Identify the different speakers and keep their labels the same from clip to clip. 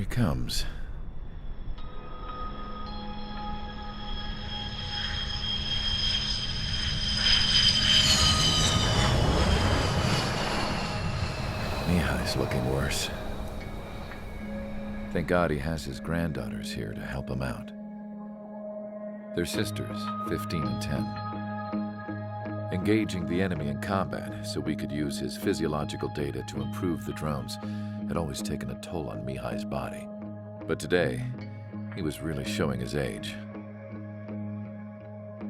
Speaker 1: he comes. Mihai's looking worse. Thank God he has his granddaughters here to help him out. They're sisters, 15 and 10. Engaging the enemy in combat so we could use his physiological data to improve the drones had always taken a toll on Mihai's body. But today, he was really showing his age.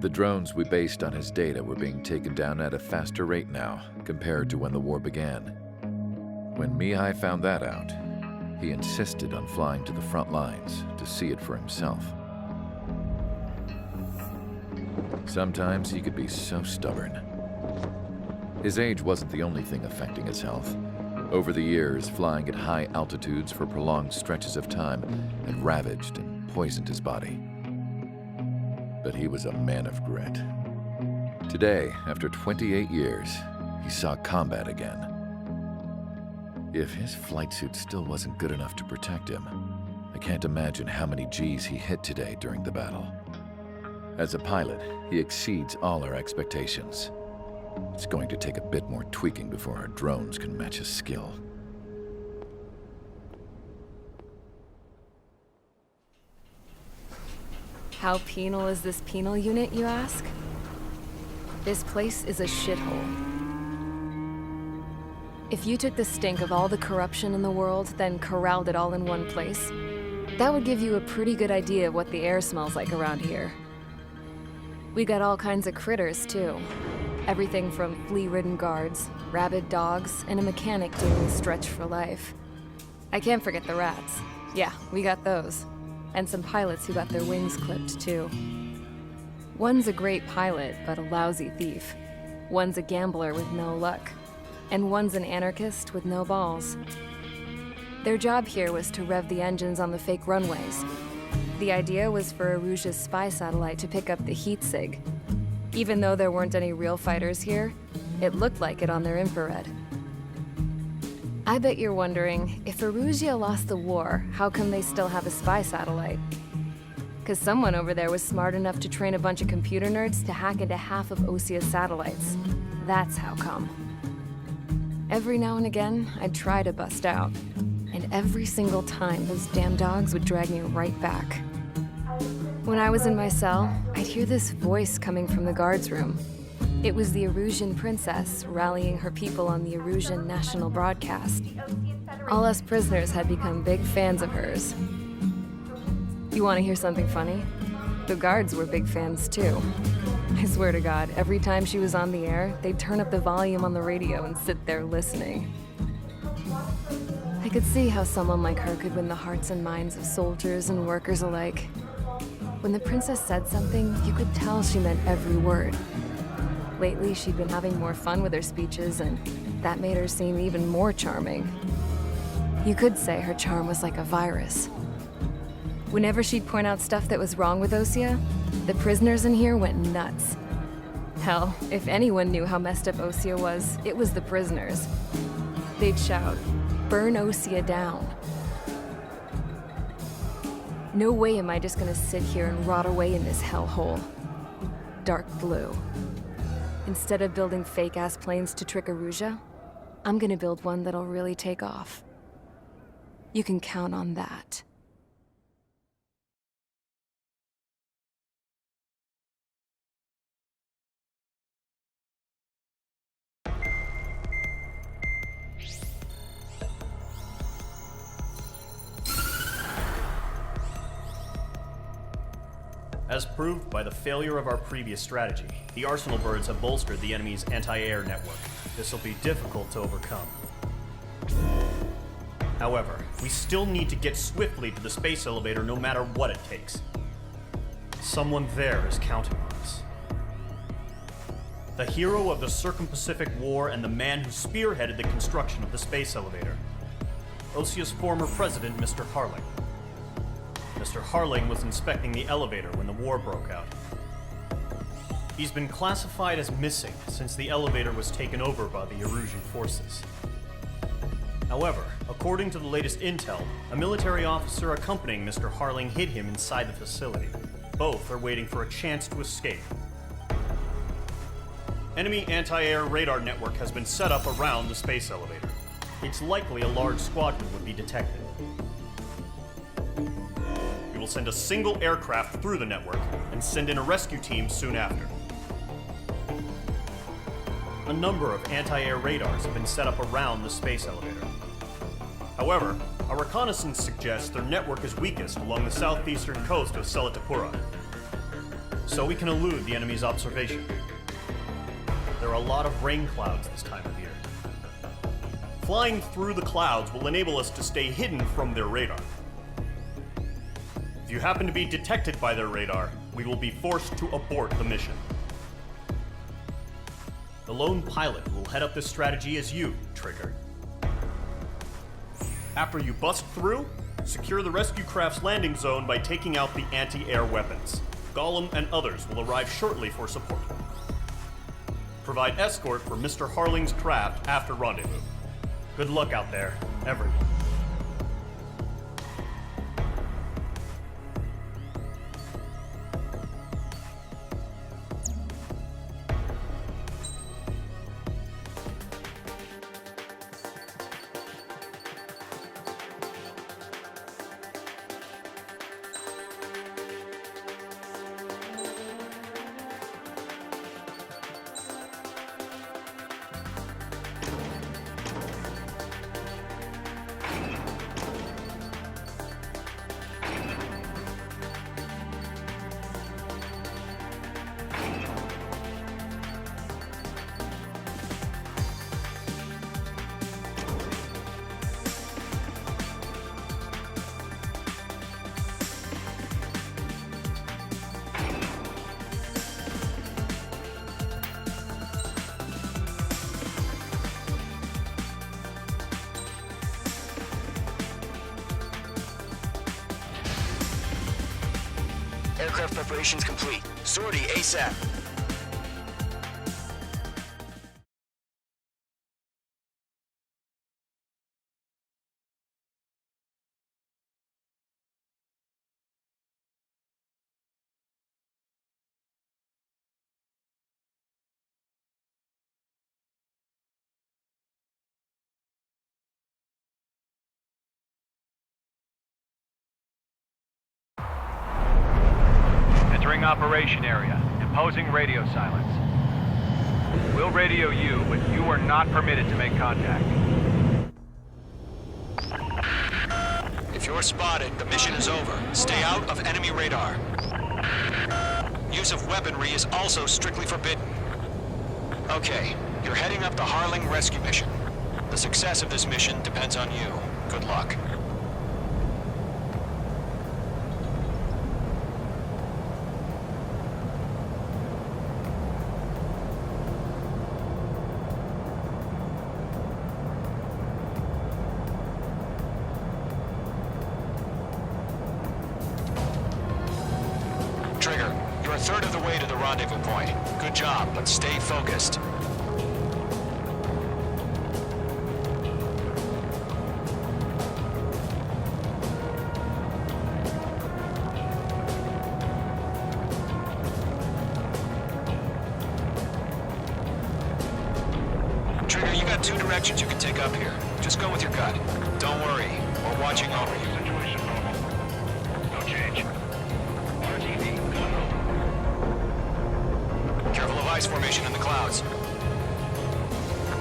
Speaker 1: The drones we based on his data were being taken down at a faster rate now compared to when the war began. When Mihai found that out, he insisted on flying to the front lines to see it for himself. Sometimes he could be so stubborn. His age wasn't the only thing affecting his health. Over the years, flying at high altitudes for prolonged stretches of time had ravaged and poisoned his body. But he was a man of grit. Today, after 28 years, he saw combat again. If his flight suit still wasn't good enough to protect him, I can't imagine how many Gs he hit today during the battle. As a pilot, he exceeds all our expectations. It's going to take a bit more tweaking before our drones can match his skill.
Speaker 2: How penal is this penal unit, you ask? This place is a shithole. If you took the stink of all the corruption in the world, then corralled it all in one place, that would give you a pretty good idea of what the air smells like around here. We got all kinds of critters, too. Everything from flea-ridden guards, rabid dogs, and a mechanic doing stretch for life. I can't forget the rats. Yeah, we got those. And some pilots who got their wings clipped, too. One's a great pilot, but a lousy thief. One's a gambler with no luck. And one's an anarchist with no balls. Their job here was to rev the engines on the fake runways. The idea was for Erusia's spy satellite to pick up the heat sig. Even though there weren't any real fighters here, it looked like it on their infrared. I bet you're wondering, if Erusia lost the war, how come they still have a spy satellite? 'Cause someone over there was smart enough to train a bunch of computer nerds to hack into half of Osia's satellites. That's how come. Every now and again, I'd try to bust out. And every single time, those damn dogs would drag me right back. When I was in my cell, I'd hear this voice coming from the guards room. It was the Erusian princess rallying her people on the Erusian national broadcast. All us prisoners had become big fans of hers. You want to hear something funny? The guards were big fans too. I swear to God, every time she was on the air, they'd turn up the volume on the radio and sit there listening. I could see how someone like her could win the hearts and minds of soldiers and workers alike. When the princess said something, you could tell she meant every word. Lately, she'd been having more fun with her speeches, and that made her seem even more charming. You could say her charm was like a virus. Whenever she'd point out stuff that was wrong with Osia, the prisoners in here went nuts. Hell, if anyone knew how messed up Osia was, it was the prisoners. They'd shout, "Burn Osia down." No way am I just gonna sit here and rot away in this hellhole. Dark blue. Instead of building fake-ass planes to trick Erusia, I'm gonna build one that'll really take off. You can count on that.
Speaker 3: As proved by the failure of our previous strategy, the Arsenal birds have bolstered the enemy's anti-air network. This will be difficult to overcome. However, we still need to get swiftly to the space elevator no matter what it takes. Someone there is counting on us. The hero of the Circum-Pacific War and the man who spearheaded the construction of the space elevator. Osia's former president, Mr. Harling. Mr. Harling was inspecting the elevator when the war broke out. He's been classified as missing since the elevator was taken over by the Erusian forces. However, According to the latest intel, a military officer accompanying Mr. Harling hid him inside the facility. Both are waiting for a chance to escape. Enemy anti-air radar network has been set up around the space elevator. It's likely a large squadron would be detected. We will send a single aircraft through the network and send in a rescue team soon after. A number of anti-air radars have been set up around the space elevator. However, our reconnaissance suggests their network is weakest along the southeastern coast of Selatapura, so we can elude the enemy's observation. There are a lot of rain clouds this time of year. Flying through the clouds will enable us to stay hidden from their radar. If you happen to be detected by their radar, we will be forced to abort the mission. The lone pilot who will head up this strategy is you, Trigger. After you bust through, secure the rescue craft's landing zone by taking out the anti-air weapons. Gollum and others will arrive shortly for support. Provide escort for Mr. Harling's craft after rendezvous. Good luck out there, everyone.
Speaker 4: Aircraft preparations complete. Sortie ASAP.
Speaker 5: Entering operation area. Imposing radio silence. We'll radio you, but you are not permitted to make contact.
Speaker 4: If you're spotted, the mission is over. Stay out of enemy radar. Use of weaponry is also strictly forbidden. Okay, you're heading up the Harling rescue mission. The success of this mission depends on you. Good luck. Trigger, you're a third of the way to the rendezvous point. Good job, but stay focused. Trigger, you got two directions you can take up here. Just go with your gut. Don't worry, we're watching over you.
Speaker 5: Situation normal. No change. RTV,
Speaker 4: Careful of ice formation in the clouds.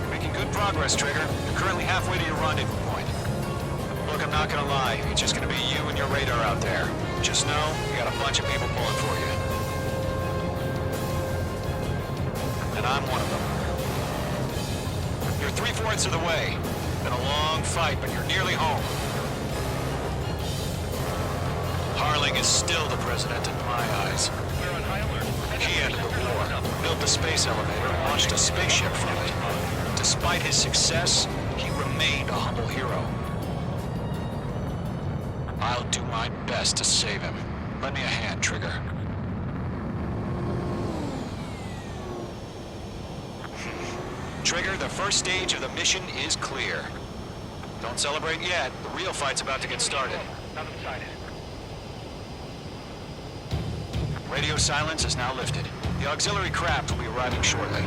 Speaker 4: You're making good progress, Trigger. You're currently halfway to your rendezvous point. Look, I'm not gonna lie. It's just gonna be you and your radar out there. Just know, you got a bunch of people pulling for you. And I'm one of them. You're 3/4 of the way. Been a long fight, but you're nearly home. Harling is still the president in my eyes.
Speaker 5: we're on high alert.
Speaker 4: He ended the war, built the space elevator, and launched a spaceship from it. Despite his success, he remained a humble hero. I'll do my best to save him. Lend me a hand, Trigger. Trigger, the first stage of the mission is clear. Don't celebrate yet. The real fight's about to get started.
Speaker 5: Nothing sighted.
Speaker 4: Radio silence is now lifted. The auxiliary craft will be arriving shortly.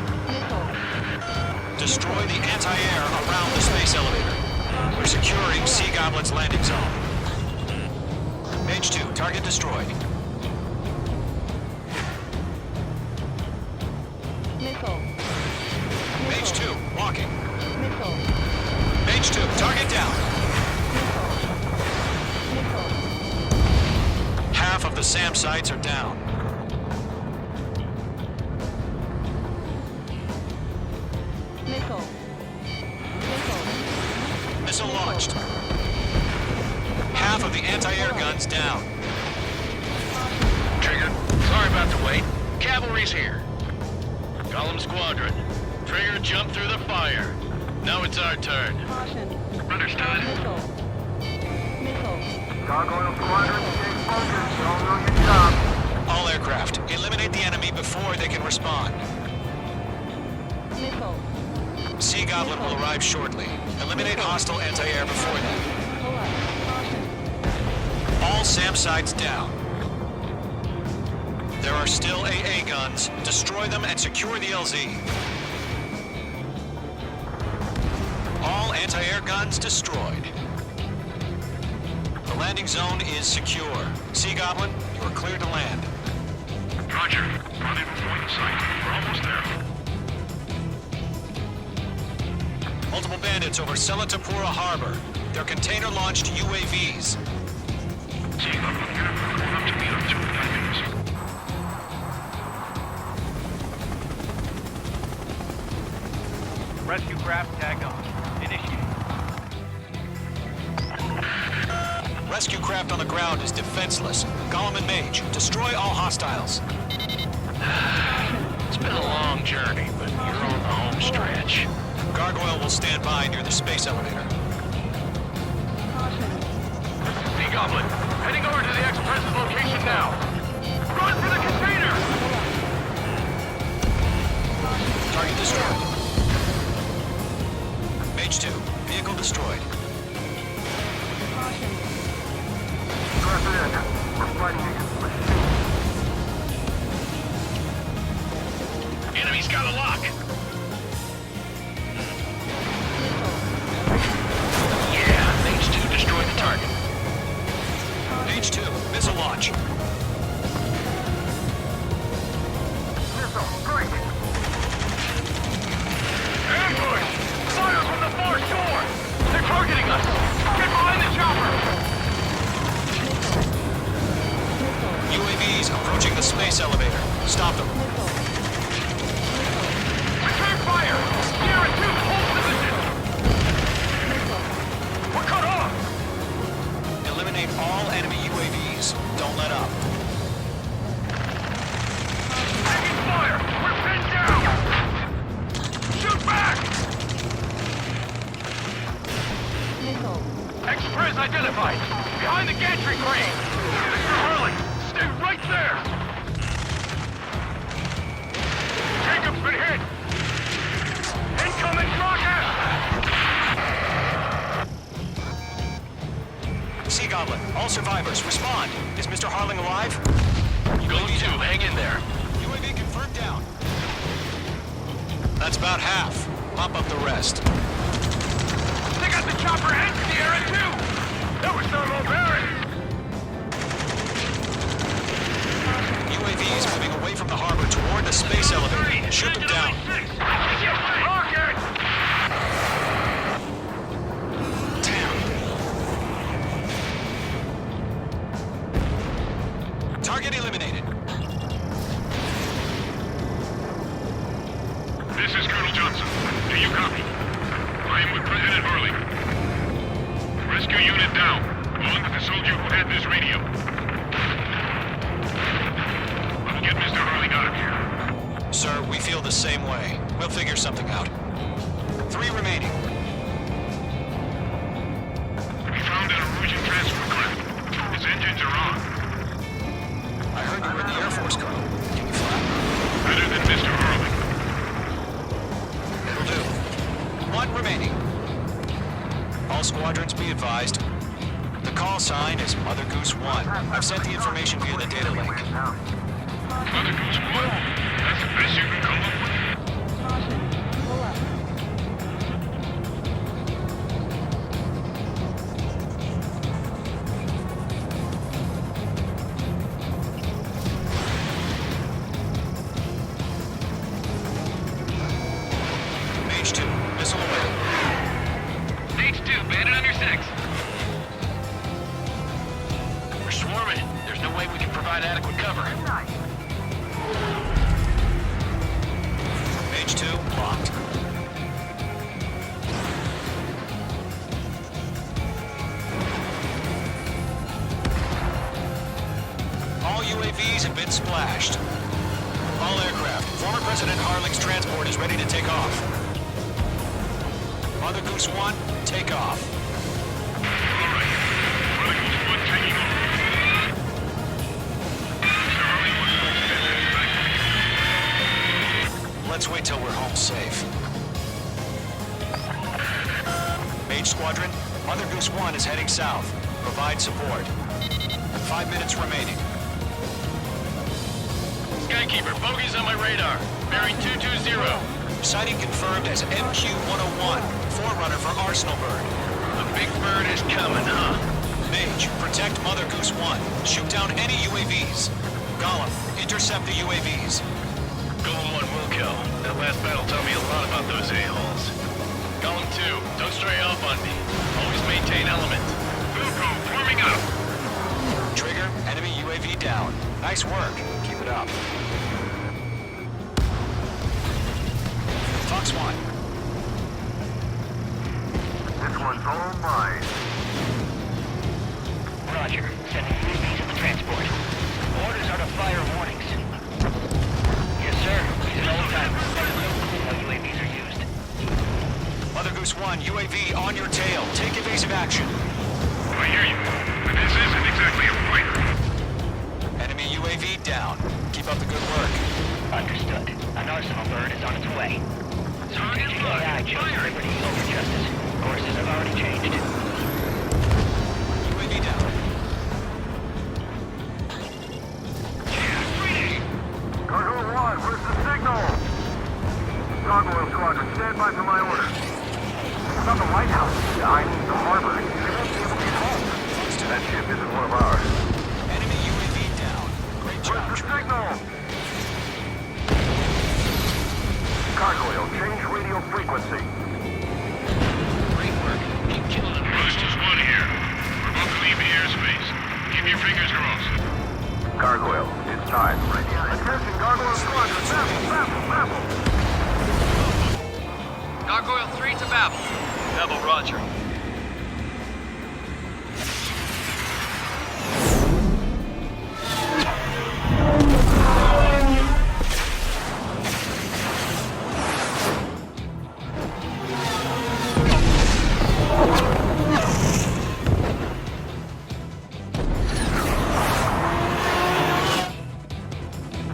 Speaker 4: Destroy the anti-air around the space elevator. We're securing Sea Goblin's landing zone. Mage 2, target destroyed.
Speaker 6: Missile.
Speaker 4: Mage 2, walking.
Speaker 6: Missile.
Speaker 4: Mage 2, target down.
Speaker 6: Missile.
Speaker 4: Half of the SAM sites are down.
Speaker 6: Missile. Missile.
Speaker 4: Missile launched. Half of the anti-air guns down.
Speaker 7: Trigger, sorry about the wait. Cavalry's here. Golem Squadron. Trigger jumped through the fire. Now it's our turn.
Speaker 6: Caution.
Speaker 7: Understood.
Speaker 6: Missile. Missile.
Speaker 8: Gargoyle Squadron, stay focused. Y'all know your job.
Speaker 4: All aircraft, eliminate the enemy before they can respond.
Speaker 6: Missile.
Speaker 4: Sea Goblin will arrive shortly. Eliminate hostile anti-air before then.
Speaker 6: Pull up. Caution.
Speaker 4: All SAM sites down. There are still AA guns. Destroy them and secure the LZ. All anti-air guns destroyed. The landing zone is secure. Sea Goblin, you are cleared to land.
Speaker 7: Roger. Rendezvous point in sight. We're almost there.
Speaker 4: Multiple bandits over Selatapura Harbor. They're container-launched UAVs.
Speaker 7: Seeing them, going up to meet them 2 minutes.
Speaker 5: Rescue craft tagged on. Initiate.
Speaker 4: Rescue craft on the ground is defenseless. Golem and Mage, destroy all hostiles.
Speaker 7: It's been a long journey, but you're on the home stretch.
Speaker 4: Gargoyle will stand by near the space elevator.
Speaker 6: Caution.
Speaker 7: Sea Goblin, heading over to the Express's location now. Run for the container!
Speaker 4: Target destroyed. Mage 2, vehicle destroyed.
Speaker 6: Caution.
Speaker 8: Press in. We're fighting against machines.
Speaker 7: Enemy's got a lock. Yeah, Mage 2 destroyed the target.
Speaker 4: Mage 2, missile launch.
Speaker 8: Missile, break.
Speaker 7: Ambush! Fire from the far shore! They're targeting us! Get behind the chopper!
Speaker 4: UAVs approaching the space elevator. Stop them.
Speaker 7: Return fire! Sierra 2, hold position! We're cut off!
Speaker 4: Eliminate all enemy UAVs. Don't let up.
Speaker 7: Taking fire! We're pinned down! Shoot back!
Speaker 6: Missile.
Speaker 7: Express identified! Behind the gantry crane! Mr. Hurley, stay right there! Jacob's been hit! Incoming rocket!
Speaker 4: Sea Goblin, all survivors, respond. Is Mr. Harling alive?
Speaker 7: Gold 2, hang in there.
Speaker 4: UAV confirmed down. That's about half. Mop up the rest.
Speaker 7: They got the chopper and Sierra 2! That was thermal barren!
Speaker 4: UAVs moving away from the harbor toward the space elevator. Shoot them down.
Speaker 7: Rocket!
Speaker 4: Target eliminated.
Speaker 7: This is Colonel Johnson. Do you copy? I am with President Hurley. Rescue unit down, along with the soldier who had this radio. I'll get Mr. Hurley out of here.
Speaker 4: Sir, we feel the same way. We'll figure something out. 3 remaining.
Speaker 7: We found an Erusian transfer craft. Its engines are on.
Speaker 4: I heard you were in the Air Force, Colonel. Can you fly?
Speaker 7: Better than Mr. Hurley.
Speaker 4: It'll do. 1 remaining. All squad squadrons, be advised. The call sign is Mother Goose 1. I've sent the information via the data link.
Speaker 7: Mother Goose 1? That's the best you can come up with?
Speaker 6: Caution. Pull up.
Speaker 4: Mage 2, missile away.
Speaker 7: Mage 2, bandit under 6.
Speaker 4: We're swarming. There's no way we can provide adequate cover. Mage 2, locked. All UAVs have been splashed. All aircraft. Former President Harling's transport is ready to take off. Mother Goose 1, take off.
Speaker 7: All right. Mother Goose 1 taking off. Mr. Harley wants to extend his back.
Speaker 4: Let's wait till we're home safe. Mage Squadron, Mother Goose 1 is heading south. Provide support. 5 minutes remaining.
Speaker 7: Skykeeper, bogey's on my radar. Bearing 220.
Speaker 4: Sighting confirmed as MQ-101, forerunner for Arsenal Bird.
Speaker 7: The big bird is coming, huh?
Speaker 4: Mage, protect Mother Goose 1. Shoot down any UAVs. Gollum, intercept the UAVs.
Speaker 7: Golem 1 will kill. That last battle taught me a lot about those a-holes. Golem 2, don't stray off on me. Always maintain element. Wilco, forming up.
Speaker 4: Trigger, enemy UAV down. Nice work. Keep it up. Fox 1.
Speaker 8: This one's all mine.
Speaker 9: Roger. Sending UAVs to the transport. Orders are to fire warnings. Yes, sir. It's all time. How UAVs are used.
Speaker 4: Mother Goose 1, UAV on your tail. Take evasive action.
Speaker 7: I hear you. But this isn't exactly a fighter.
Speaker 4: Enemy UAV down. Keep up the good work.
Speaker 9: Understood. An Arsenal Bird is on its way. Strategic AI chose liberty over justice. Courses have already changed.
Speaker 4: UAV down.
Speaker 8: Cargo 1, where's the signal? Gargoyle Squadron, stand by for my orders. It's not the White House. I mean the harbor. They won't be able to get home. That ship isn't one of ours.
Speaker 4: Enemy UAV down. Great job.
Speaker 8: Where's the signal? Gargoyle, change radio frequency.
Speaker 4: Great work. Keep killing them.
Speaker 7: Rust is 1 here. We're about to leave the airspace. Keep your fingers crossed.
Speaker 8: Gargoyle, it's time. Attention, Gargoyle Squadron. Babel.
Speaker 5: Gargoyle 3 to Babel. Babel, roger.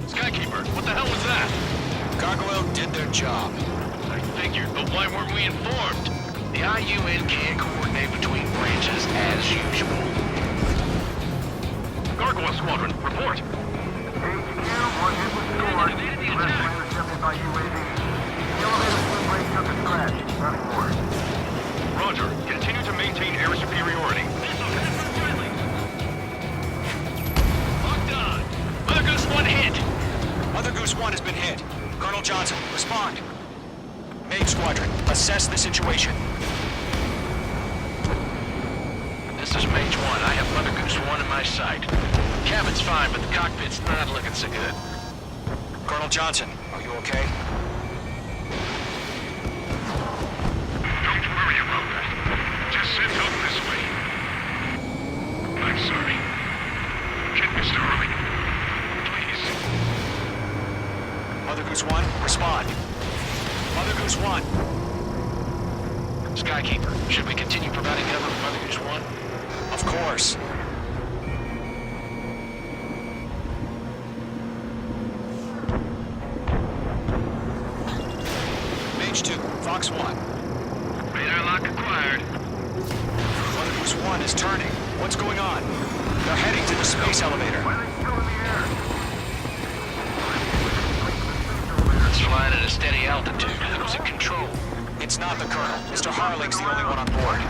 Speaker 7: Skykeeper, what the hell was that?
Speaker 4: Gargoyle did their job.
Speaker 7: I figured, but why weren't we informed?
Speaker 10: The IUN can't coordinate between branches as usual.
Speaker 7: Gargoyle Squadron, report.
Speaker 8: HQ, one hit was scored. Rest were intercepted by UAV. The elevator swim brake took a scratch. Nothing more.
Speaker 7: Roger. Continue to maintain air superiority.
Speaker 4: Locked on. Mother Goose 1 hit. Mother Goose 1 has been hit. Colonel Johnson, respond. Mage Squadron, assess the situation.
Speaker 10: This is Mage 1. I have Mother Goose 1 in my sight. Cabin's fine, but the cockpit's not looking so good.
Speaker 4: Colonel Johnson, are you okay?
Speaker 7: Don't worry about that. Just send help this way. I'm sorry. Get Mr. Harley. Please.
Speaker 4: Mother Goose 1, respond. Mother Goose 1.
Speaker 10: Skykeeper, should we continue providing cover for Mother Goose 1?
Speaker 4: Of course. Mage 2, Fox 1.
Speaker 7: Radar lock acquired.
Speaker 4: Goose 1 is turning. What's going on? They're heading to the space elevator.
Speaker 8: Why are they still in the air?
Speaker 10: It's flying at a steady altitude. Who's in control?
Speaker 4: It's not the Colonel. Mr. Harling's the only one on board.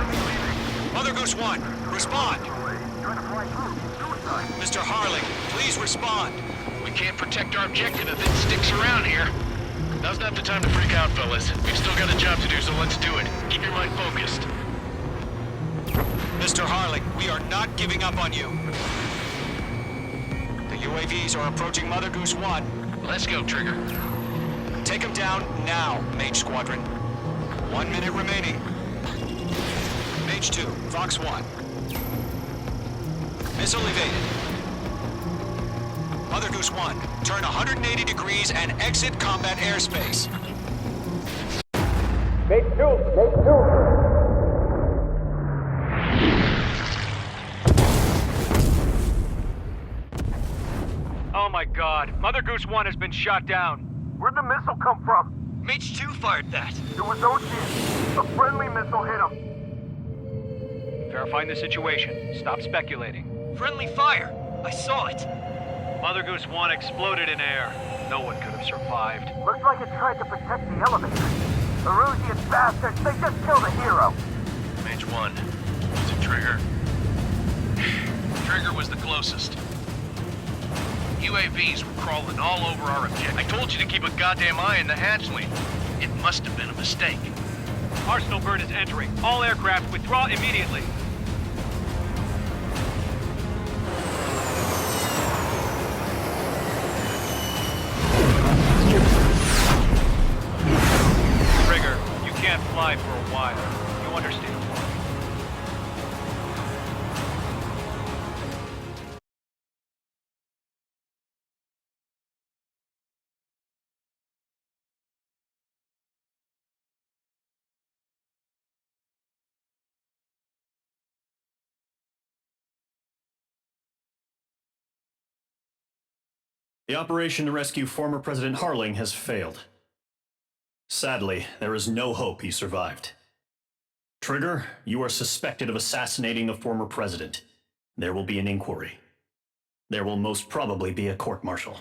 Speaker 4: Mother Goose 1, respond!
Speaker 8: Trying to fly through. Suicide.
Speaker 4: Mr. Harling, please respond.
Speaker 10: We can't protect our objective if it sticks around here. Now's not the time to freak out, fellas. We've still got a job to do, so let's do it. Keep your mind focused.
Speaker 4: Mr. Harling, we are not giving up on you. The UAVs are approaching Mother Goose 1.
Speaker 10: Let's go, Trigger.
Speaker 4: Take them down now, Mage Squadron. 1 minute remaining. Mage 2, Fox 1. Missile evaded. Mother Goose 1, turn 180 degrees and exit combat airspace.
Speaker 5: Oh my god, Mother Goose 1 has been shot down.
Speaker 8: Where'd the missile come from?
Speaker 4: Mage 2 fired that.
Speaker 8: It was Ocean. A friendly missile hit him.
Speaker 5: Verifying the situation. Stop speculating.
Speaker 4: Friendly fire. I saw it.
Speaker 5: Mother Goose 1 exploded in air. No one could have survived.
Speaker 8: Looks like it tried to protect the elevator. Erusian bastards, they just killed a hero.
Speaker 7: Mage 1. Was it Trigger? Trigger was the closest. UAVs were crawling all over our objective. I told you to keep a goddamn eye on the hatchling. It must have been a mistake.
Speaker 5: Arsenal bird is entering. All aircraft withdraw immediately. Trigger, you can't fly for a while. You understand?
Speaker 3: The operation to rescue former President Harling has failed. Sadly, there is no hope he survived. Trigger, you are suspected of assassinating the former president. There will be an inquiry. There will most probably be a court-martial.